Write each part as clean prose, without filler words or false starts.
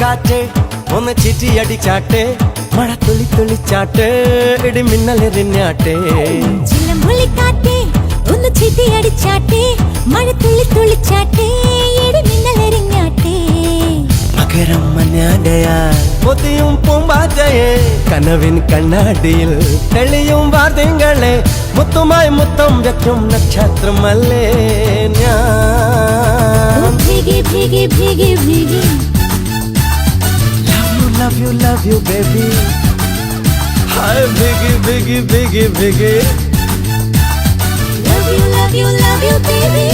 കാറ്റ് ഒന്ന് ചിറ്റിയടിച്ചാട്ടെ മഴ തുള്ളി തുള്ളിച്ചാട്ടെ ഇടി മിന്നലെറിഞ്ഞാട്ടെ ചിലമ്പൊളിക്കാറ്റേ ഒന്ന് ചിറ്റിയടിച്ചാട്ടെ മഴ തുള്ളി തുള്ളിച്ചാട്ടെ ഇടി മിന്നലെറിഞ്ഞാട്ടെ മകരം മഞ്ഞാടയാൽ പൊതിയും പൂമ്പാറ്റയെ കനവിൻ കണ്ണാടിയിൽ തെളിയും വാർത്തകളെ മുത്തുമായി മുത്തം വെക്കും നക്ഷത്രമല്ലേ ഞാൻ ഭീഗി ഭീഗി ഭീഗി ഭീഗി love you baby hi biggie biggie biggie biggie love you baby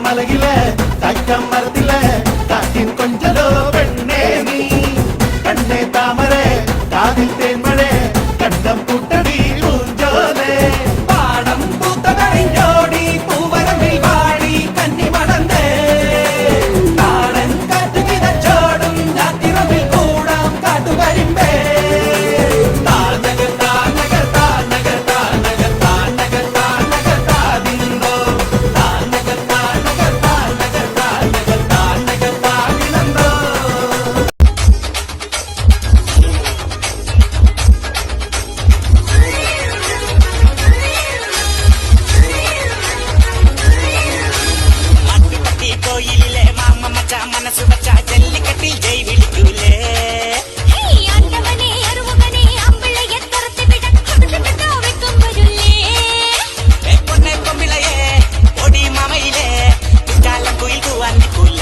மலகில தக்கம் மரத்தில காட்டின் கொஞ்சலோ பெண்ணே நீ கண்ணே தாமரை காதில் தேன்மழை கண்டம் பூட்டடி பூஞ்சோலே பாடம் பூத்த கரைஞ்சோடி பூவரம்பில் வாடி கன்னி மணந்தே தாளன் காட்டு கிதச்சோடும் ஜாத்திரவில் கூடாம் காட்டு வரிம்பே മനസ്സ് വച്ച ജല്ലിക്കട്ടിൽ ജയ് വിളിക്കൂലേ പൊന്നെ പൊമ്പിളയെ ഒടി മാമയിലെ കാലം കുയിൽ കൂവാൻ നിൽക്കൂല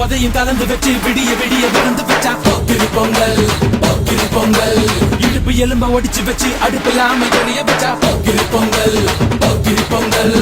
அடியும் கலந்து வச்சு விடிய விடிய விழுந்து வச்சா போக்கிரி பொங்கல் போக்கிரி பொங்கல் இடுப்பு எலும்ப ஒடிச்சு வச்சு அடுப்பில்லாம எரிய வச்சா போக்கிரி பொங்கல் போக்கிரி பொங்கல்